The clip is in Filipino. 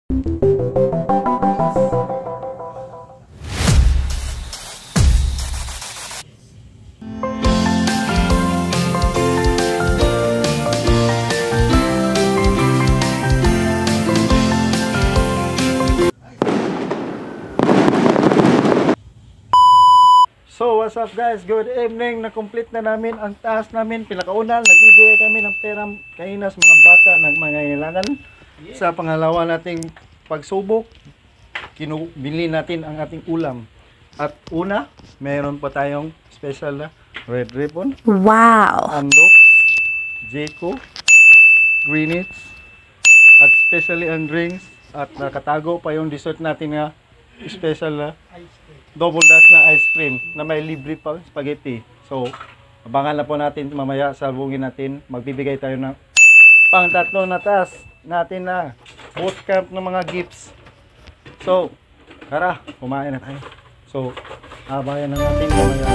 So what's up guys, good evening. Na-complete na namin ang task namin. Pinakauna, nagbibigay kami ng pera kanina sa mga bata na mangangailangan. Sa pangalawa nating pagsubok, binili natin ang ating ulam. At una, mayroon pa tayong special na red ribbon. Wow! Andox, Jayco, Greenwich, at especially ang drinks. At nakatago pa yung dessert natin na special na double dash na ice cream na may libre pa spaghetti. So, abangan na po natin mamaya, salvungin natin. Magbibigay tayo ng pang-tatlo na task natin na bootcamp ng mga gifts. So, tara, kumain na tayo. So, abayan na natin mamaya.